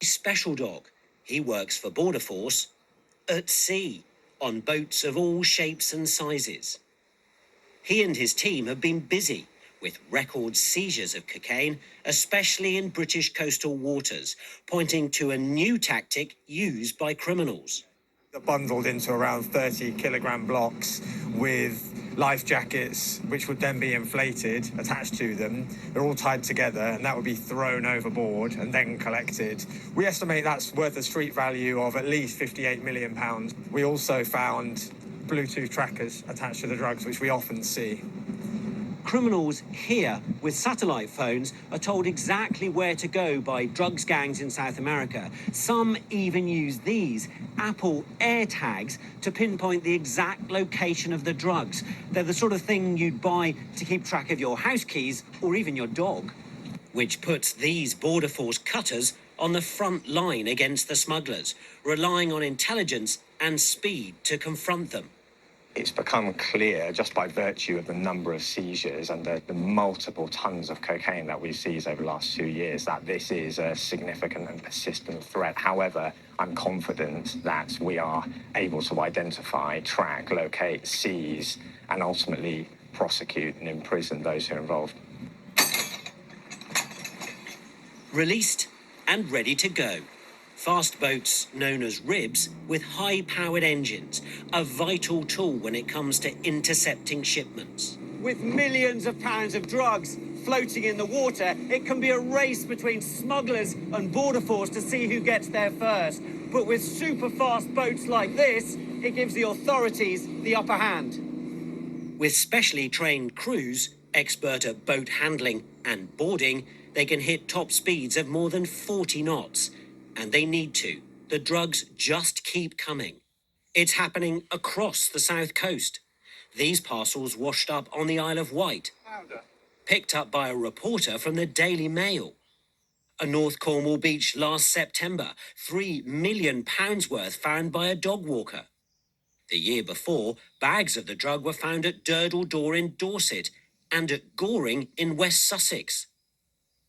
special dog. He works for Border Force at sea, on boats of all shapes and sizes. He and his team have been busy with record seizures of cocaine, especially in British coastal waters, pointing to a new tactic used by criminals. They're bundled into around 30-kilogram blocks with life jackets, which would then be inflated, attached to them. They're all tied together, and that would be thrown overboard and then collected. We estimate that's worth a street value of at least £58 million. We also found Bluetooth trackers attached to the drugs, which we often see. Criminals here with satellite phones are told exactly where to go by drugs gangs in South America. Some even use these Apple AirTags to pinpoint the exact location of the drugs. They're the sort of thing you'd buy to keep track of your house keys or even your dog. Which puts these Border Force cutters on the front line against the smugglers, relying on intelligence and speed to confront them. It's become clear, just by virtue of the number of seizures and the multiple tons of cocaine that we've seized over the last 2 years, that this is a significant and persistent threat. However, I'm confident that we are able to identify, track, locate, seize, and ultimately prosecute and imprison those who are involved. Released and ready to go. Fast boats known as RIBs with high-powered engines, a vital tool when it comes to intercepting shipments. With millions of pounds of drugs floating in the water, it can be a race between smugglers and Border Force to see who gets there first. But with super-fast boats like this, it gives the authorities the upper hand. With specially trained crews, expert at boat handling and boarding, they can hit top speeds of more than 40 knots. And they need to. The drugs just keep coming. It's happening across the south coast. These parcels washed up on the Isle of Wight, picked up by a reporter from the Daily Mail. A North Cornwall beach last September, £3 million worth found by a dog walker. The year before, bags of the drug were found at Durdle Door in Dorset and at Goring in West Sussex.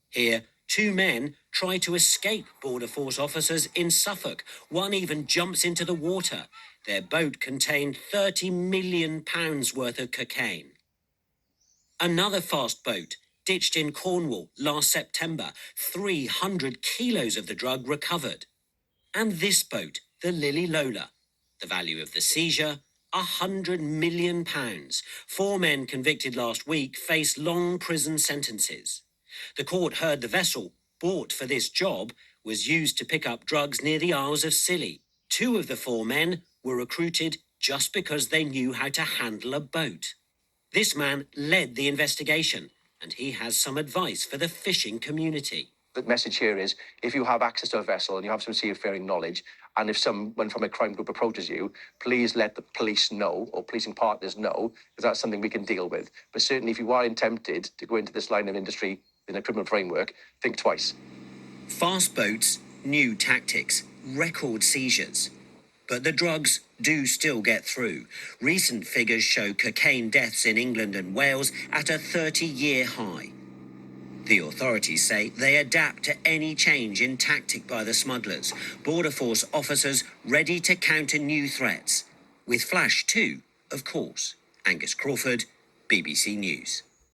Here, 2 men try to escape Border Force officers in Suffolk. One even jumps into the water. Their boat contained £30 million worth of cocaine. Another fast boat ditched in Cornwall last September. 300 kilos of the drug recovered. And this boat, the Lily Lola. The value of the seizure, £100 million. 4 men convicted last week face long prison sentences. The court heard the vessel, bought for this job, was used to pick up drugs near the Isles of Scilly. 2 of the 4 men were recruited just because they knew how to handle a boat. This man led the investigation, and he has some advice for the fishing community. The message here is, if you have access to a vessel and you have some seafaring knowledge, and if someone from a crime group approaches you, please let the police know, or policing partners know, because that's something we can deal with. But certainly if you are tempted to go into this line of industry in a criminal framework, think twice. Fast boats, new tactics, record seizures. But the drugs do still get through. Recent figures show cocaine deaths in England and Wales at a 30-year high. The authorities say they adapt to any change in tactic by the smugglers. Border Force officers ready to counter new threats. With Flash too, of course. Angus Crawford, BBC News.